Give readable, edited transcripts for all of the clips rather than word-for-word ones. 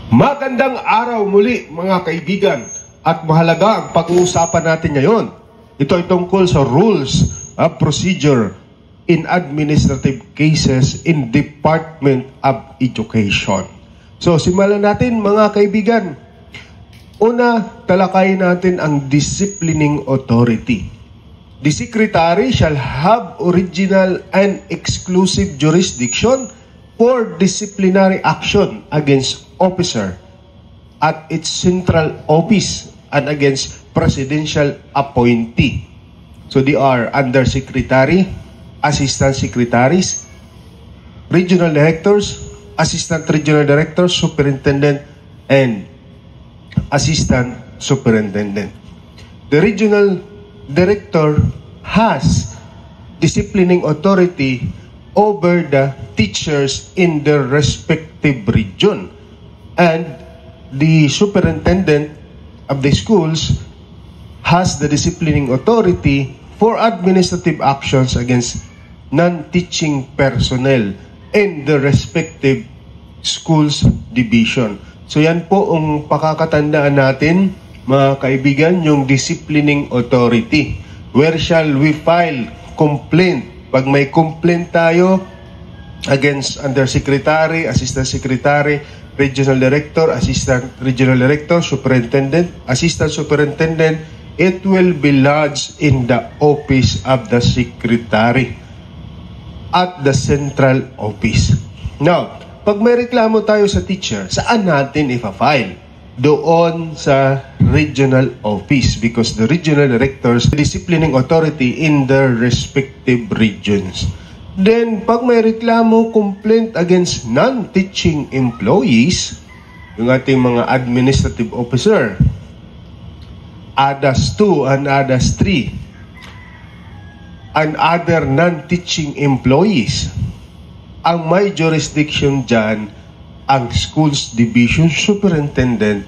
Magandang araw muli mga kaibigan at mahalaga ang pag-uusapan natin ngayon. Ito ay tungkol sa rules of procedure in administrative cases in Department of Education. So simulan natin mga kaibigan. Una, talakayin natin ang disciplining authority. The secretary shall have original and exclusive jurisdiction for disciplinary action against officer at its central office and against presidential appointee. So they are undersecretary, assistant secretaries, regional directors, assistant regional directors, superintendent, and assistant superintendent. The regional director has disciplining authority over the teachers in their respective region, and the superintendent of the schools has the disciplining authority for administrative actions against non-teaching personnel in the respective schools division. So yan po ang pakakatandaan natin mga kaibigan, yung disciplining authority. Where shall we file complaint? Pag may complaint tayo against undersecretary, assistant secretary, regional director, assistant regional director, superintendent, assistant superintendent, it will be lodged in the office of the secretary at the central office. Now, pag may reklamo tayo sa teacher, saan natin ipa-file? Doon sa regional office, because the regional directors disciplining authority in their respective regions. Then, pag may reklamo, complaint against non-teaching employees, yung ating mga administrative officer, ADAS 2 and ADAS 3, and other non-teaching employees, ang may jurisdiction dyan, ang schools division superintendent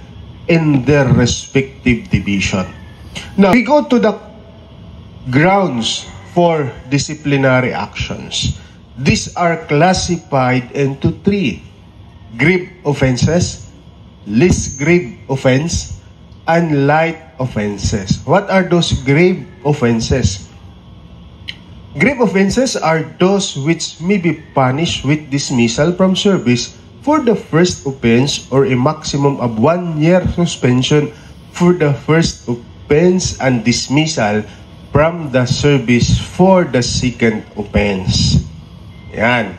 in their respective division. Now, we go to the grounds for disciplinary actions. These are classified into three: grave offenses, least grave offense, and light offenses. What are those grave offenses? Grave offenses are those which may be punished with dismissal from service for the first offense or a maximum of 1 year suspension for the first offense and dismissal from the service for the second offense. Yan.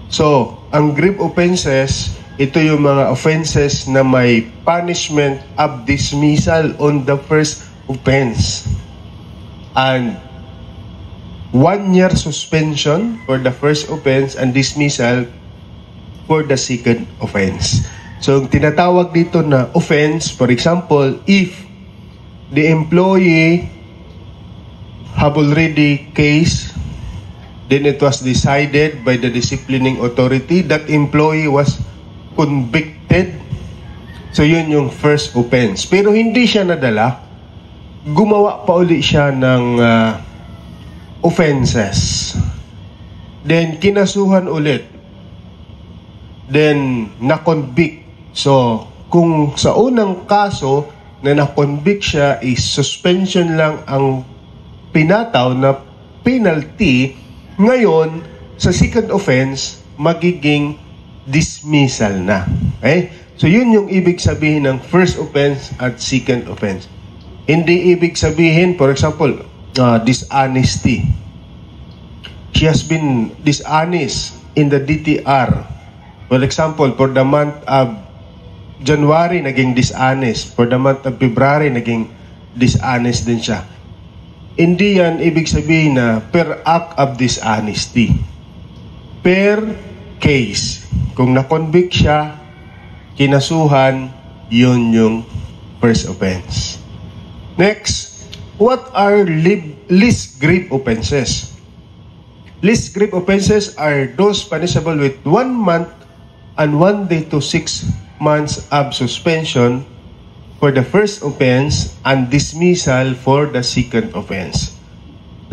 So, ang grave offenses, ito yung mga offenses na may punishment of dismissal on the first offense and 1 year suspension for the first offense and dismissal for the second offense. So, tinatawag dito na offense, for example, if the employee have already case, then it was decided by the disciplining authority that employee was convicted. So, yun yung first offense. Pero hindi siya nadala, gumawa pa uli siya ng offenses. Then, kinasuhan ulit. Then, na-convict. So, kung sa unang kaso na na-convict siya, is suspension lang ang pinataw na penalty, ngayon, sa second offense, magiging dismissal na. Okay? So, yun yung ibig sabihin ng first offense at second offense. Hindi ibig sabihin, for example, dishonesty. She has been dishonest in the DTR. For example, for the month of January, naging dishonest. For the month of February, naging dishonest din siya. Hindi yan ibig sabihin na per act of dishonesty. Per case. Kung na-convict siya, kinasuhan, yun yung first offense. Next, what are least grave offenses? Least grave offenses are those punishable with 1 month and 1 day to 6 months of suspension for the first offense and dismissal for the second offense.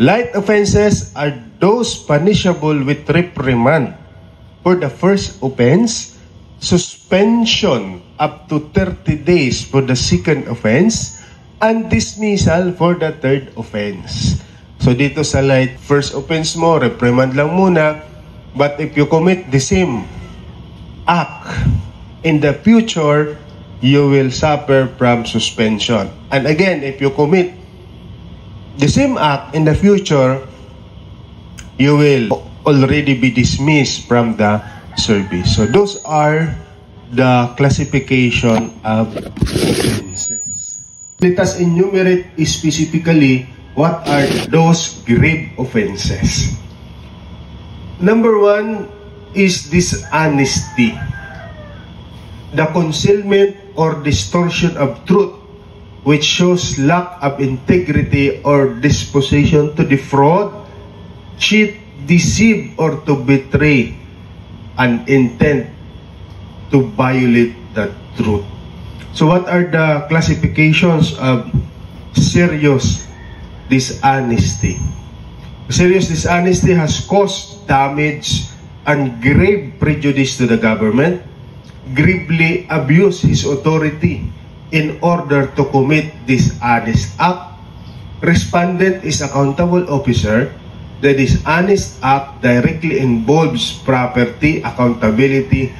Light offenses are those punishable with reprimand for the first offense suspension up to 30 days for the second offense, and dismissal for the third offense. So dito sa light, first offense mo, reprimand lang muna, but if you commit the same act in the future, you will suffer from suspension. And again, if you commit the same act in the future, you will already be dismissed from the service. So those are the classification of offenses. Let us enumerate specifically what are those grave offenses. Number one is dishonesty, the concealment or distortion of truth which shows lack of integrity or disposition to defraud, cheat, deceive, or to betray, an intent to violate the truth. So what are the classifications of serious dishonesty? Serious dishonesty has caused damage and grave prejudice to the government, gravely abuse his authority in order to commit dishonest act. Respondent is accountable officer. The dishonest act directly involves property, accountability,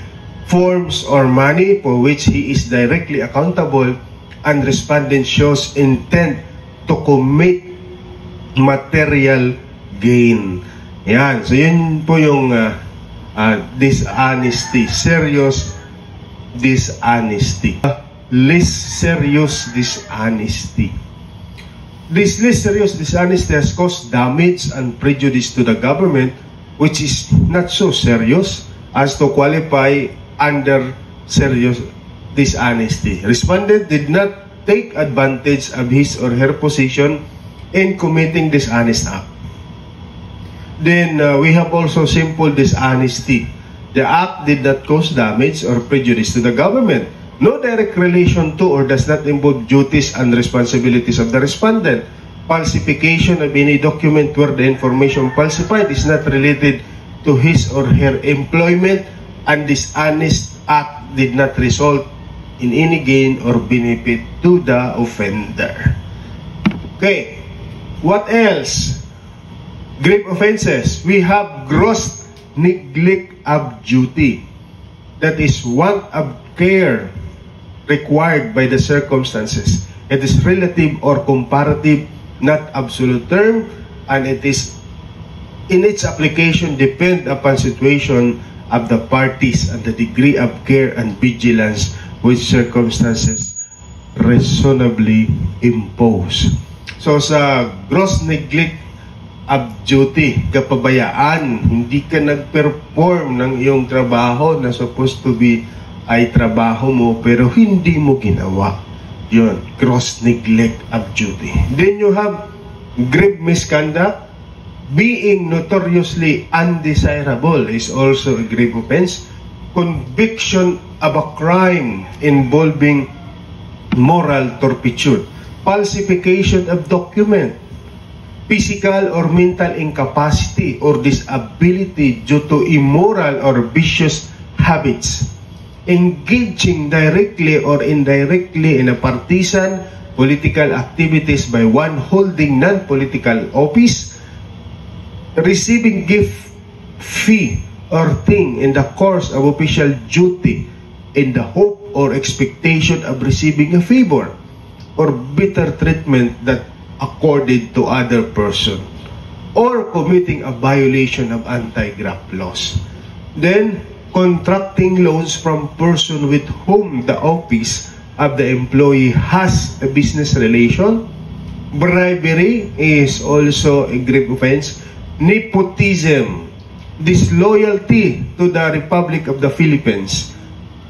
forms or money for which he is directly accountable, and respondent shows intent to commit material gain. Yan. So yun po yung dishonesty, serious dishonesty. Less serious dishonesty. This less serious dishonesty has caused damage and prejudice to the government, which is not so serious as to qualify under serious dishonesty. Respondent did not take advantage of his or her position in committing dishonest act. Then we have also simple dishonesty. The act did not cause damage or prejudice to the government. No direct relation to or does not involve duties and responsibilities of the respondent. Falsification of any document where the information falsified is not related to his or her employment, and dishonest act did not result in any gain or benefit to the offender. Okay, what else? Grave offenses. We have gross neglect of duty. That is want of care required by the circumstances. It is relative or comparative, not absolute term, and it is in its application depend upon situation of the parties and the degree of care and vigilance which circumstances reasonably impose. So sa gross neglect of duty, kapabayaan, hindi ka nag-perform ng iyong trabaho na supposed to be ay trabaho mo pero hindi mo ginawa. Yun, gross neglect of duty. Then you have grave misconduct. Being notoriously undesirable is also a grave offense. Conviction of a crime involving moral turpitude. Falsification of document. Physical or mental incapacity or disability due to immoral or vicious habits. Engaging directly or indirectly in a partisan political activities by one holding non-political office. Receiving gift, fee, or thing in the course of official duty in the hope or expectation of receiving a favor or better treatment that accorded to other person, or committing a violation of anti-graft laws. Then, contracting loans from person with whom the office of the employee has a business relation. Bribery is also a grave offense. Nepotism, disloyalty to the Republic of the Philippines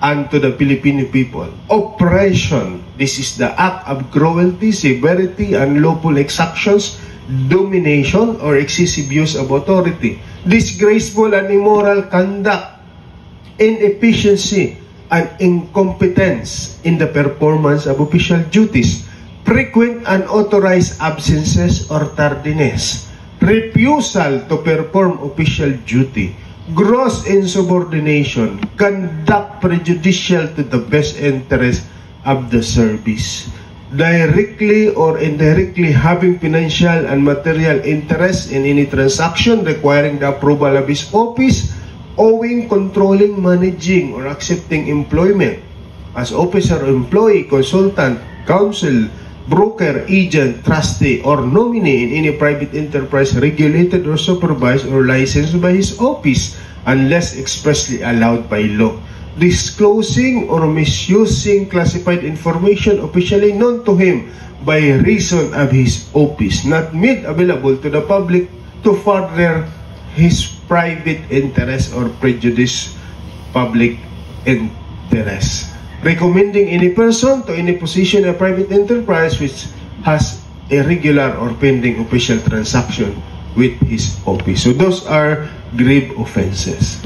and to the Filipino people. Oppression, this is the act of cruelty, severity, unlawful exactions, domination, or excessive use of authority. Disgraceful and immoral conduct, inefficiency, and incompetence in the performance of official duties. Frequent unauthorized absences or tardiness. Refusal to perform official duty gross insubordination, conduct prejudicial to the best interest of the service, directly or indirectly having financial and material interest in any transaction requiring the approval of his office, owing, controlling, managing, or accepting employment as officer, employee, consultant, counsel, broker, agent, trustee, or nominee in any private enterprise regulated or supervised or licensed by his office unless expressly allowed by law. Disclosing or misusing classified information officially known to him by reason of his office, not made available to the public to further his private interest or prejudice public interest. Recommending any person to any position in a private enterprise which has a regular or pending official transaction with his office. So those are grave offenses.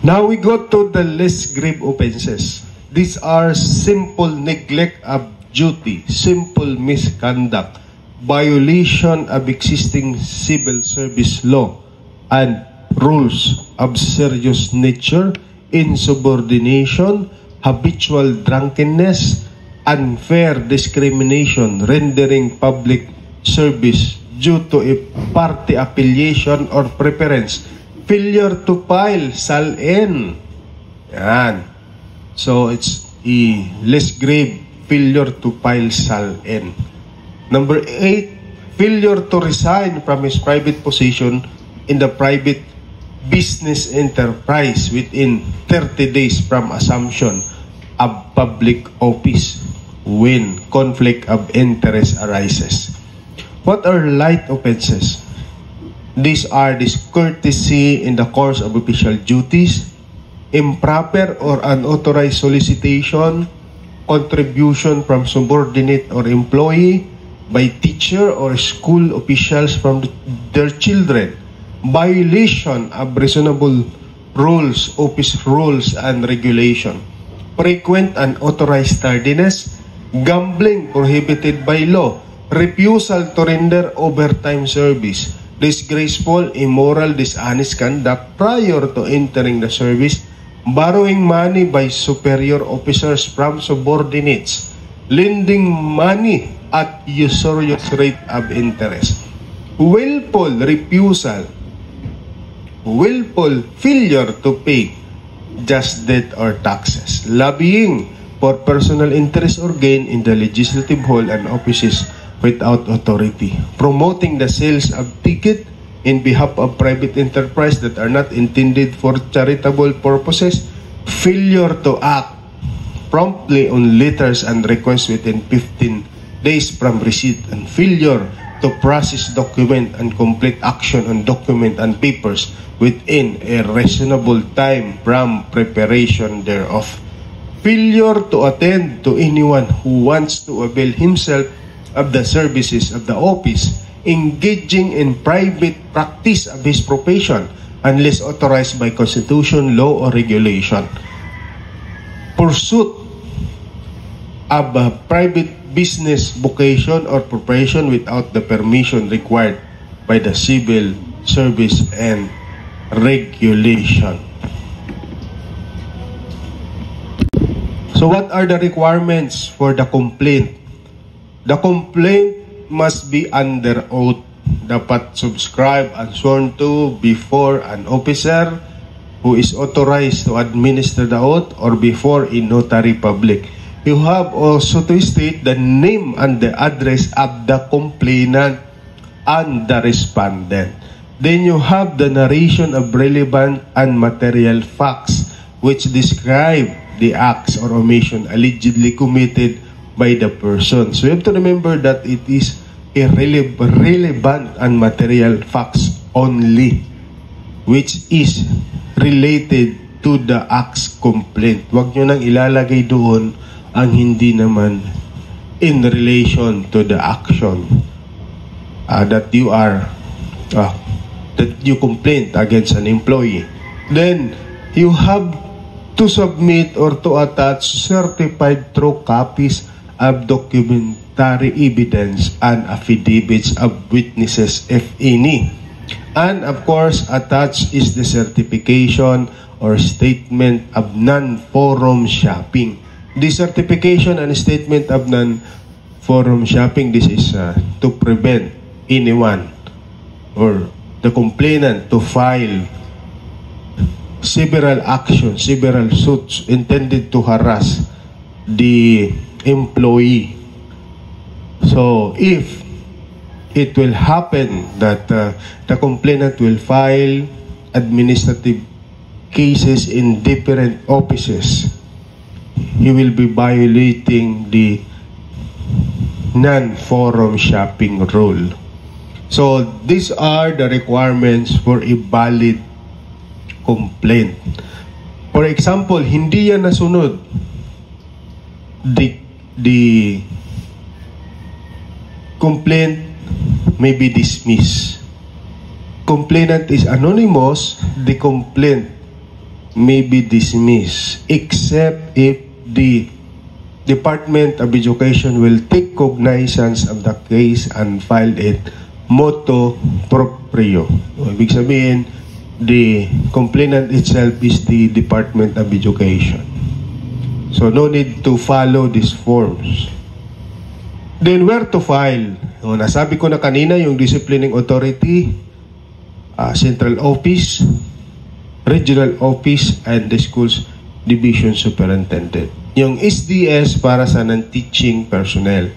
Now we go to the less grave offenses. These are simple neglect of duty, simple misconduct, violation of existing civil service law and rules of serious nature, insubordination, habitual drunkenness, unfair discrimination, rendering public service due to a party affiliation or preference, failure to file SALN. Yan. So, it's a less grave, failure to file SALN. Number 8, failure to resign from his private position in the private business enterprise within 30 days from assumption of public office when conflict of interest arises. What are light offenses? These are discourtesy in the course of official duties, improper or unauthorized solicitation, contribution from subordinate or employee, by teacher or school officials from their children, violation of reasonable rules, office rules and regulation, frequent unauthorized tardiness, gambling prohibited by law, refusal to render overtime service, disgraceful, immoral, dishonest conduct prior to entering the service, borrowing money by superior officers from subordinates, lending money at usurious rate of interest, willful refusal, willful failure to pay just debt or taxes, lobbying for personal interest or gain in the legislative hall and offices without authority, promoting the sales of ticket in behalf of private enterprise that are not intended for charitable purposes, failure to act promptly on letters and requests within 15 days from receipt, and failure to process document and complete action on document and papers within a reasonable time from preparation thereof, failure to attend to anyone who wants to avail himself of the services of the office, engaging in private practice of his profession unless authorized by constitution, law, or regulation, pursuit of a private business vocation or profession without the permission required by the civil service and regulation. So what are the requirements for the complaint? The complaint must be under oath. Dapat subscribe and sworn to before an officer who is authorized to administer the oath or before a notary public. You have also to state the name and the address of the complainant and the respondent. Then you have the narration of relevant and material facts which describe the acts or omission allegedly committed by the person. So you have to remember that it is relevant and material facts only which is related to the acts complaint. Huwag nyo nang ilalagay doon ang hindi naman in relation to the action that you complain against an employee. Then you have to submit or to attach certified true copies of documentary evidence and affidavits of witnesses, if any, And of course, attached is the certification or statement of non-forum shopping. The certification and statement of non-forum shopping, this is to prevent anyone or the complainant to file several actions, several suits intended to harass the employee. So if it will happen that the complainant will file administrative cases in different offices, he will be violating the non-forum shopping rule. So these are the requirements for a valid complaint. For example, hindi yan nasunod, the complaint may be dismissed. Complainant is anonymous, the complaint may be dismissed except if the Department of Education will take cognizance of the case and file it motu proprio. Ibig sabihin, the complainant itself is the Department of Education. So no need to follow these forms. Then where to file? Nasabi ko na kanina yung disciplining authority, central office, regional office, and the school's division superintendent. Yung SDS para sa non-teaching personnel.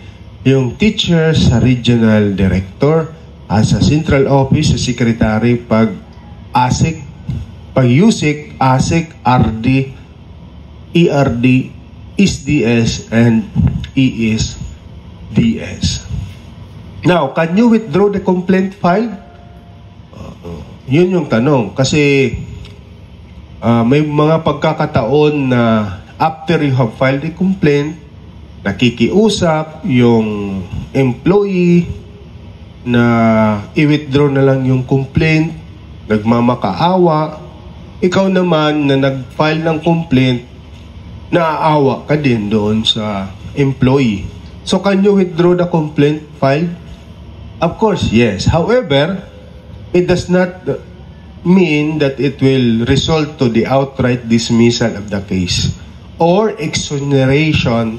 Yung teachers sa regional director, sa central office, sa secretary, pag ASIC, pag USIC, ASIC, RD, ERD, SDS, and ESDS. Now, can you withdraw the complaint filed? Yun yung tanong. Kasi may mga pagkakataon na after you have filed a complaint, nakikiusap yung employee na i-withdraw na lang yung complaint, nagmamakaawa. Ikaw naman na nag-file ng complaint, naaawa ka din doon sa employee. So can you withdraw the complaint filed? Of course, yes. However, it does not mean that it will result to the outright dismissal of the case or exoneration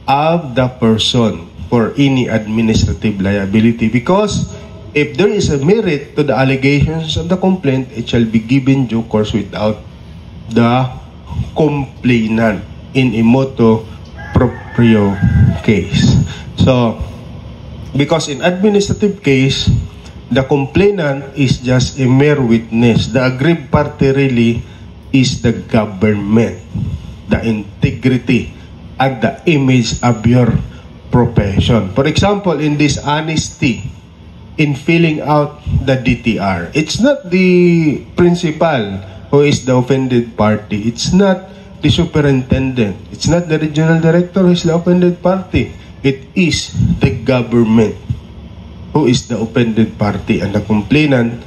of the person for any administrative liability, because if there is a merit to the allegations of the complaint, it shall be given due course without the complainant in a motu proprio case. So, because in administrative case, the complainant is just a mere witness. The aggrieved party really is the government, the integrity, and the image of your profession. For example, in dishonesty in filling out the DTR, it's not the principal who is the offended party. It's not the superintendent. It's not the regional director who is the offended party. It is the government who is the offended party, and the complainant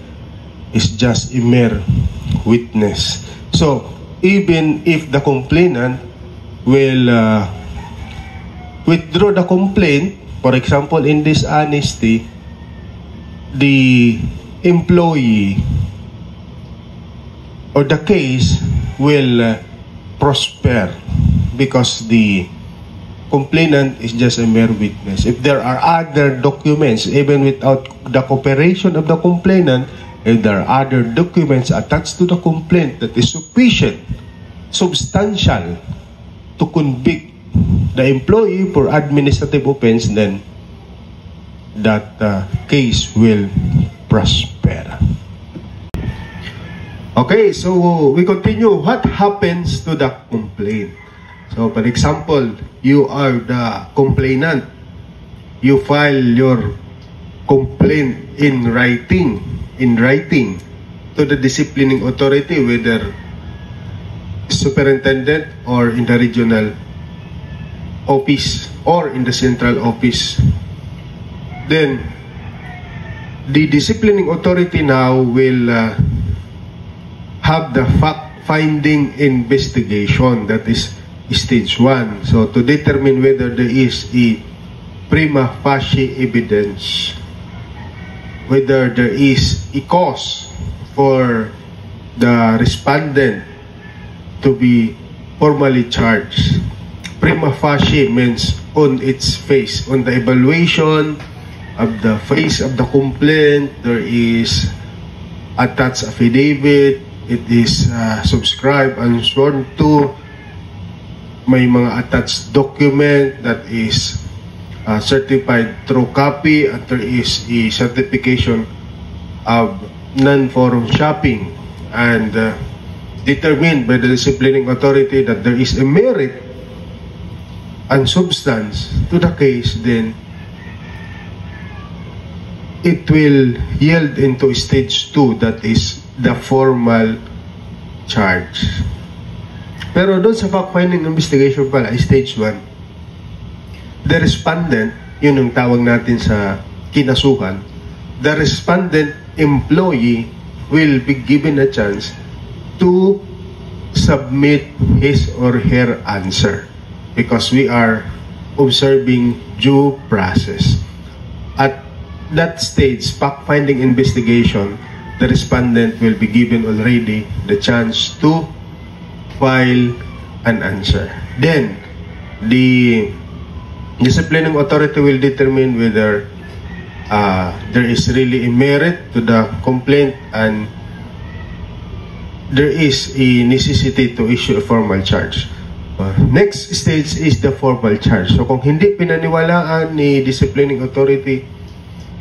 is just a mere witness. So, even if the complainant will withdraw the complaint, for example, in dishonesty, the employee or the case will prosper because the complainant is just a mere witness. If there are other documents, even without the cooperation of the complainant, if there are other documents attached to the complaint that is sufficient, substantial, to convict the employee for administrative offense, then that case will prosper. Okay, so we continue. What happens to the complaint? So, for example, you are the complainant. You file your complaint in writing to the disciplining authority, whether superintendent or in the regional office or in the central office. Then, the disciplining authority now will have the fact-finding investigation, that is stage 1. So, to determine whether there is a prima facie evidence whether there is a cause for the respondent to be formally charged. Prima facie means on its face, on the evaluation of the face of the complaint, there is attached affidavit, it is subscribed and sworn to, may mga attached document that is certified through copy, and there is a certification of non-forum shopping, and determined by the disciplining authority that there is a merit and substance to the case, then it will yield into stage 2, that is the formal charge. Pero doon sa fact-finding investigation pala, stage 1, the respondent, yun ang tawag natin sa kinasuhan, the respondent employee will be given a chance to submit his or her answer, because we are observing due process. At that stage, fact-finding investigation, the respondent will be given already the chance to file an answer. Then, the disciplining authority will determine whether there is really a merit to the complaint and there is a necessity to issue a formal charge. Next stage is the formal charge. So kung hindi pinaniwalaan ni disciplining authority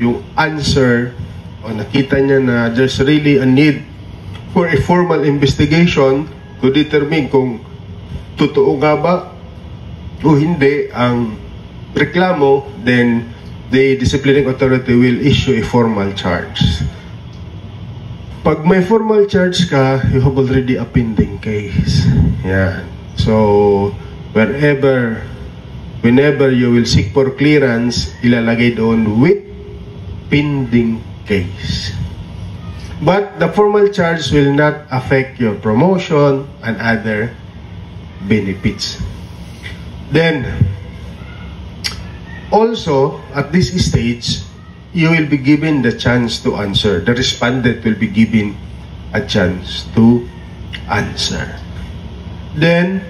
yung answer, o nakita niya na there's really a need for a formal investigation to determine kung totoo nga ba o hindi ang reklamo, then the disciplining authority will issue a formal charge. Pag may formal charge ka, you have already a pending case. Yan. So, whenever you will seek for clearance, ilalagay doon with pending case. But the formal charge will not affect your promotion and other benefits. Then, also, at this stage, you will be given the chance to answer. The respondent will be given a chance to answer. Then,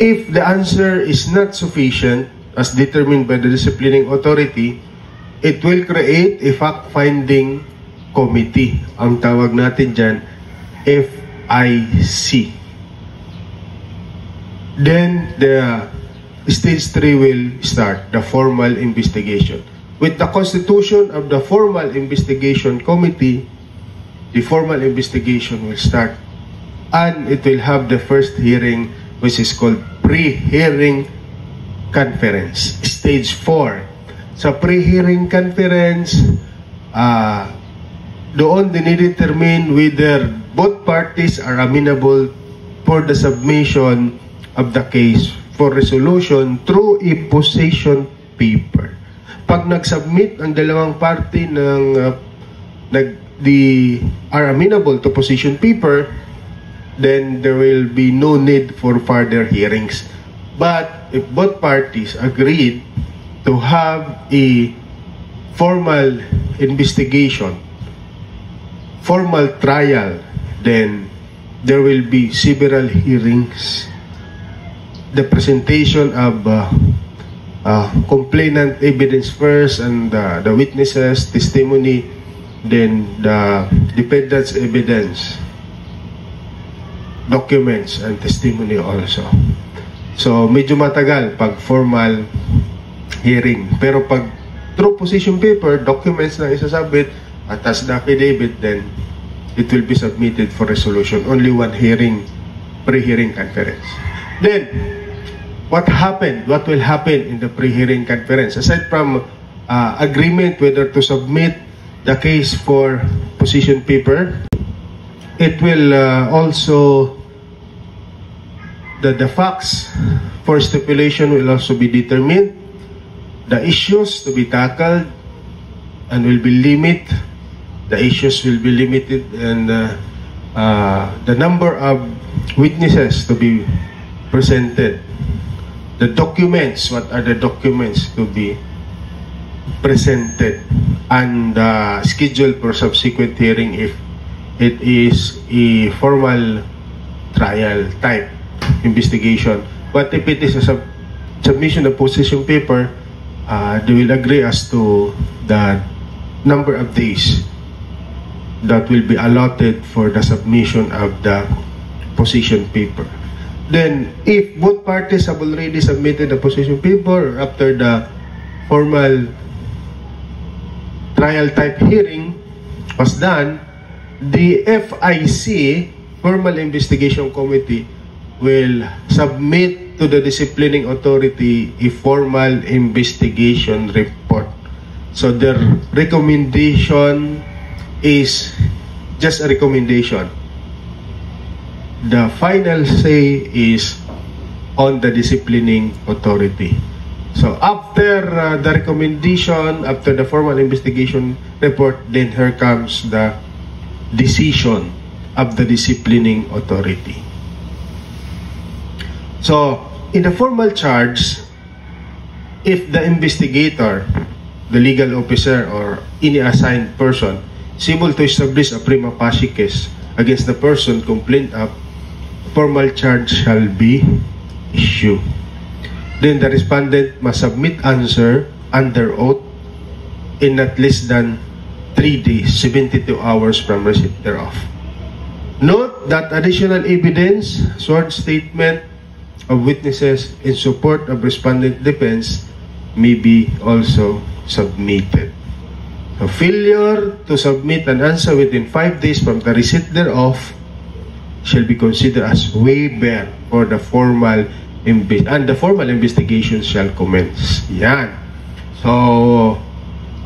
if the answer is not sufficient, as determined by the disciplining authority, it will create a fact-finding committee. Ang tawag natin dyan, FIC. Then, the stage 3 will start, the formal investigation. With the constitution of the formal investigation committee, the formal investigation will start. And it will have the first hearing, which is called pre-hearing conference, stage 4. Sa pre-hearing conference, doon dinidetermine whether both parties are amenable for the submission of the case for resolution through a position paper. Pag nag-submit ang dalawang party are amenable to position paper, then there will be no need for further hearings. But if both parties agreed to have a formal investigation, formal trial, then there will be several hearings. The presentation of complainant evidence first, and the witnesses' testimony, then the defendant's evidence, documents, and testimony also. So, medyo matagal pag formal hearing. Pero pag through position paper, documents na isasabit, atas the affidavit, then it will be submitted for resolution. Only one hearing, pre-hearing conference. Then, what happened? What will happen in the pre-hearing conference? Aside from agreement whether to submit the case for position paper, it will also, the facts for stipulation will also be determined, the issues to be tackled, and will be limited. The issues will be limited, and the number of witnesses to be presented. The documents, what are the documents to be presented and scheduled for subsequent hearing if it is a formal trial type investigation. But if it is a submission of position paper, they will agree as to the number of days that will be allotted for the submission of the position paper. Then, if both parties have already submitted the position paper after the formal trial type hearing was done, the FIC, Formal Investigation Committee, will submit to the disciplining authority a formal investigation report. So their recommendation is just a recommendation. The final say is on the disciplining authority. So after the recommendation, after the formal investigation report, then here comes the decision of the disciplining authority. So in the formal charge, if the investigator, the legal officer, or any assigned person is able to establish a prima facie case against the person complained of, formal charge shall be issued. Then the respondent must submit answer under oath in not less than 3 days, 72 hours from receipt thereof. Note that additional evidence, sworn statement of witnesses in support of respondent defense may be also submitted. So failure to submit an answer within 5 days from the receipt thereof shall be considered as waiver for the formal and the formal investigation shall commence. Yan. So,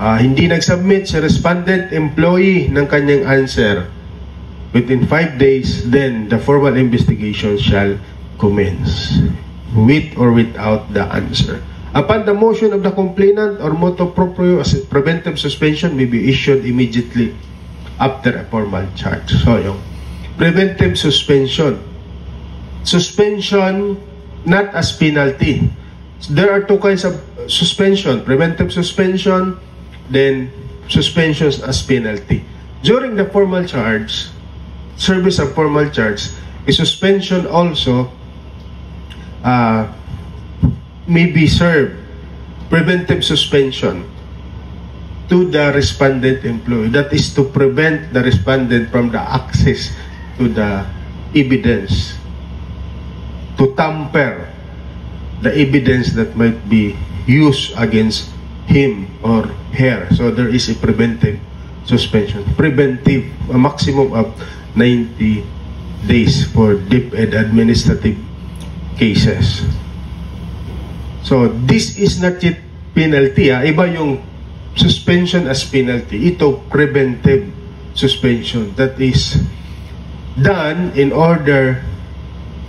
hindi nag-submit si respondent employee ng kanyang answer within 5 days, then the formal investigation shall commence with or without the answer. Upon the motion of the complainant or motu proprio, preventive suspension may be issued immediately after a formal charge. So, yung preventive suspension. Suspension not as penalty. So, there are two kinds of suspension. Preventive suspension, then suspensions as penalty. During the formal charge, service of formal charge, a suspension also may be served, preventive suspension, to the respondent employee. That is to prevent the respondent from the access to the evidence, to tamper the evidence that might be used against him or her. So there is a preventive suspension. Preventive, a maximum of 90 days for deep and administrative cases. So this is not yet penalty. Iba yung suspension as penalty. Ito preventive suspension. That is done in order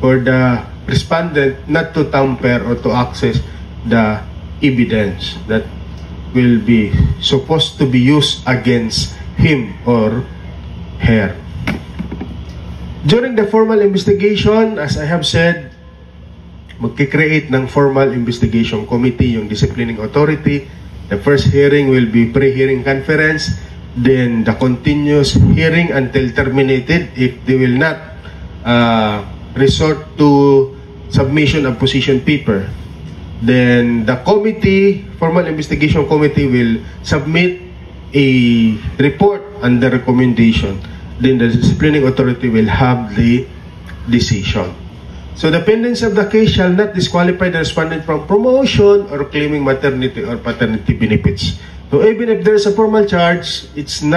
for the respondent not to tamper or to access the evidence that will be supposed to be used against him or her. During the formal investigation, as I have said, magkikreate ng formal investigation committee, yung disciplining authority. The first hearing will be pre-hearing conference, then the continuous hearing until terminated if they will not resort to submission of position paper. Then the committee, formal investigation committee, will submit a report and the recommendation. Then the disciplining authority will have the decision. So the pendants of the case shall not disqualify the respondent from promotion or claiming maternity or paternity benefits. So even if there's a formal charge, it will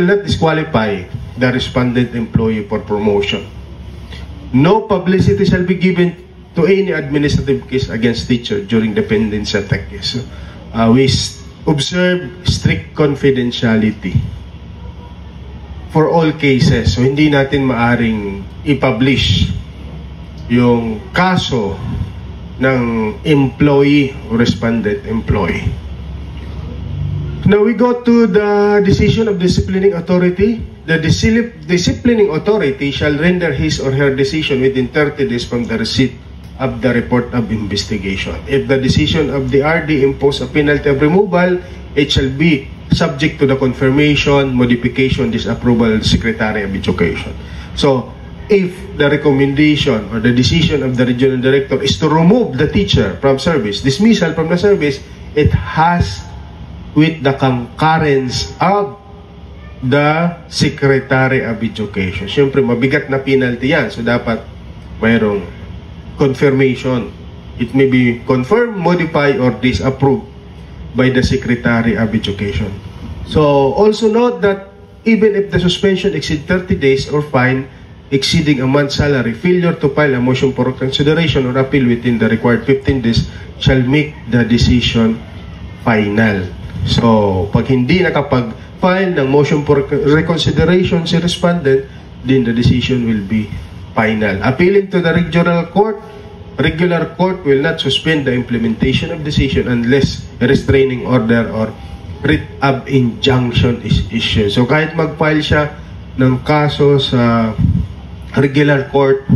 not disqualify the respondent employee for promotion. No publicity shall be given to any administrative case against teacher during the pendency of the case. We observe strict confidentiality for all cases. So hindi natin maaring i-publish yung kaso ng employee o respondent employee. Now we go to the decision of disciplining authority. The disciplining authority shall render his or her decision within 30 days from the receipt of the report of investigation. If the decision of the RD impose a penalty of removal, it shall be subject to the confirmation, modification, disapproval of the Secretary of Education. So, if the recommendation or the decision of the regional director is to remove the teacher from service, dismissal from the service, it has with the concurrence of the Secretary of Education. Siyempre, mabigat na penalty yan. So, dapat mayroong confirmation. It may be confirmed, modified, or disapproved by the Secretary of Education. So, also note that even if the suspension exceeds 30 days or fine exceeding a month's salary, failure to file a motion for reconsideration or appeal within the required 15 days shall make the decision final. So, pag hindi nakapag-file ng motion for reconsideration si respondent, then the decision will be final. Appealing to the regional court, regular court will not suspend the implementation of decision unless a restraining order or writ of injunction is issued. So kahit mag-file siya ng kaso sa regular court,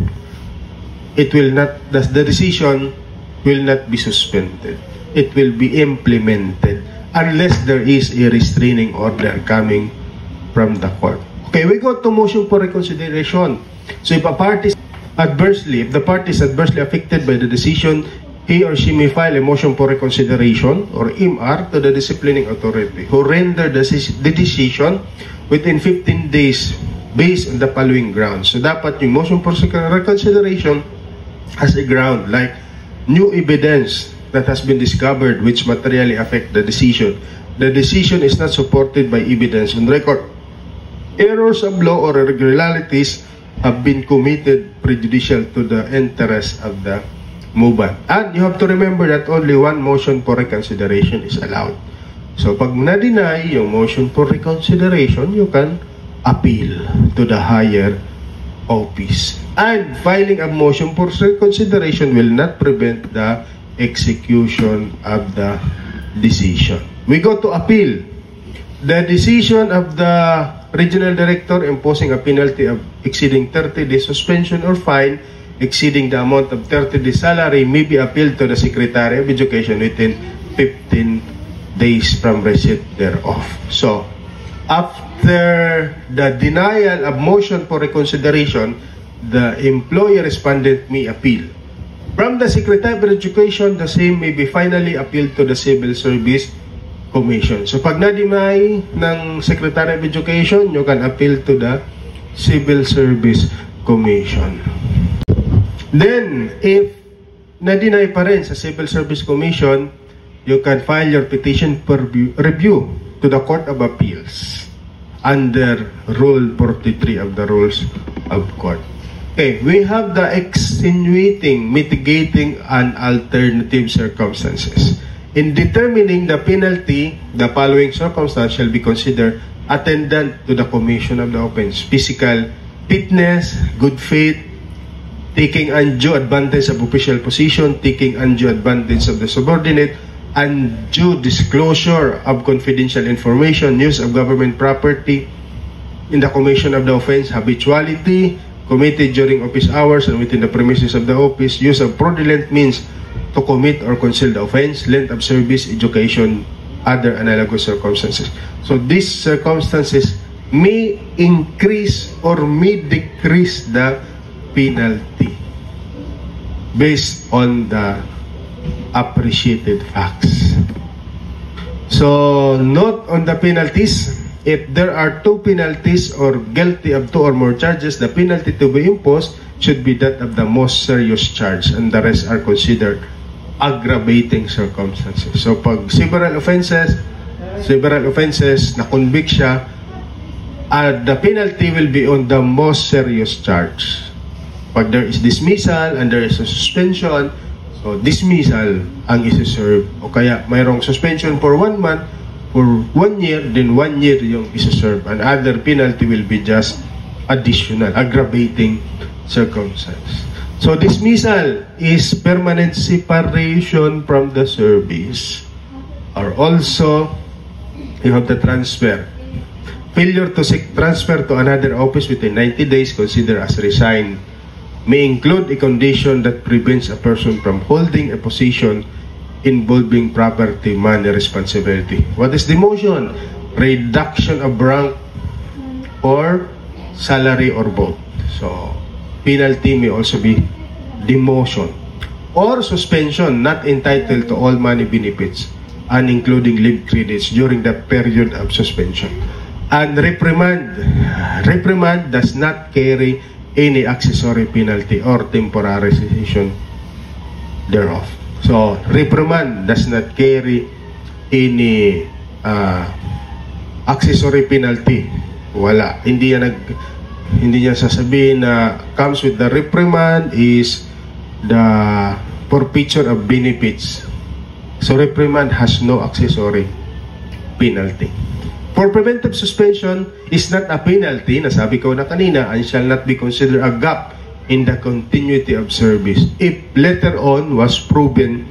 it will not, the decision will not be suspended. It will be implemented unless there is a restraining order coming from the court. Okay, we go to motion for reconsideration. So if the party is adversely affected by the decision, he or she may file a motion for reconsideration or MR to the disciplining authority who render the decision within 15 days based on the following grounds. So dapat yung motion for reconsideration has a ground like new evidence that has been discovered which materially affect the decision. The decision is not supported by evidence on record. Errors of law or irregularities have been committed prejudicial to the interest of the movement. And you have to remember that only one motion for reconsideration is allowed. So pag na-deny yung motion for reconsideration, you can appeal to the higher office. And filing a motion for reconsideration will not prevent the execution of the decision. We go to appeal. The decision of the regional director imposing a penalty of exceeding 30 days suspension or fine exceeding the amount of 30 days salary may be appealed to the Secretary of Education within 15 days from receipt thereof. So, after the denial of motion for reconsideration, the employer respondent may appeal. From the Secretary of Education, the same may be finally appealed to the Civil Service Commission. So, pag na-deny ng Secretary of Education, you can appeal to the Civil Service Commission. Then, if na-deny pa rin sa Civil Service Commission, you can file your petition for review to the Court of Appeals under Rule 43 of the Rules of Court. Okay, we have the extenuating, mitigating, and alternative circumstances. In determining the penalty, the following circumstance shall be considered attendant to the commission of the offense: physical fitness, good faith, taking undue advantage of official position, taking undue advantage of the subordinate, undue disclosure of confidential information, use of government property in the commission of the offense, habituality, committed during office hours and within the premises of the office, use of fraudulent means to commit or conceal the offense, length of service, education, other analogous circumstances. So these circumstances may increase or may decrease the penalty based on the appreciated facts. So, note on the penalties: if there are two penalties or guilty of two or more charges, the penalty to be imposed should be that of the most serious charge, and the rest are considered aggravating circumstances. So, pag several offenses, na-convict siya, the penalty will be on the most serious charge. Pag there is dismissal and there is a suspension, so dismissal ang isi-serve. O kaya mayroong suspension for 1 month, for 1 year, then 1 year yung isi-serve. And other penalty will be just additional, aggravating circumstance. So dismissal is permanent separation from the service. Or also, you have the transfer. Failure to seek transfer to another office within 90 days considered as resigned may include a condition that prevents a person from holding a position involving property, money, responsibility. What is demotion? Reduction of rank or salary or both. So, penalty may also be demotion. Or suspension, not entitled to all money benefits and including leave credits during the period of suspension. And reprimand. Reprimand does not carry any accessory penalty or temporary cessation thereof. So, reprimand does not carry any accessory penalty. Wala. Hindi niya sasabihin na comes with the reprimand is the forfeiture of benefits. So, reprimand has no accessory penalty. For preventive suspension is not a penalty, nasabi ko na kanina, and shall not be considered a gap in the continuity of service if later on was proven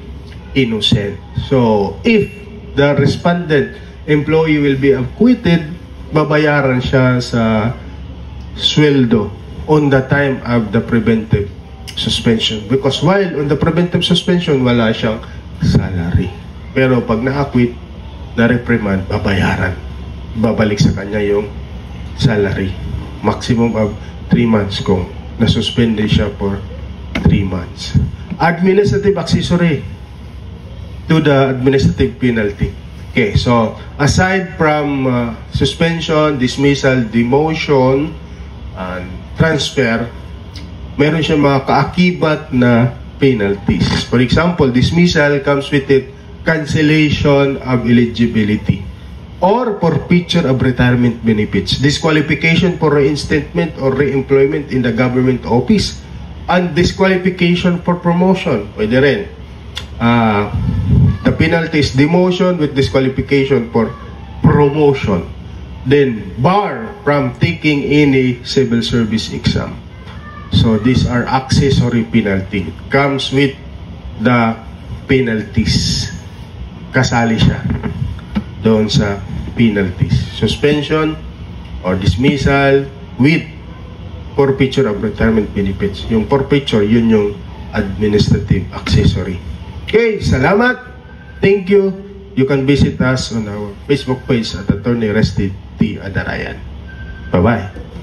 innocent. So, if the respondent employee will be acquitted, babayaran siya sa sweldo on the time of the preventive suspension. Because while on the preventive suspension, wala siyang salary. Pero pag na-acquit, na-reprimand, babayaran. Babalik sa kanya yung salary. Maximum of 3 months kung nasuspende siya for 3 months. Administrative accessory to the administrative penalty. Okay, so aside from suspension, dismissal, demotion, and transfer, meron siya mga kaakibat na penalties. For example, dismissal comes with it cancellation of eligibility or forfeiture of retirement benefits, disqualification for reinstatement or re-employment in the government office, and disqualification for promotion. Pwede rin. The penalty is demotion with disqualification for promotion. Then, bar from taking any civil service exam. So, these are accessory penalty. It comes with the penalties. Kasali siya doon sa penalties. Suspension or dismissal with forfeiture of retirement benefits. Yung forfeiture, yun yung administrative accessory. Okay, salamat. Thank you. You can visit us on our Facebook page at Attorney Resty T. Adarayan. Bye-bye.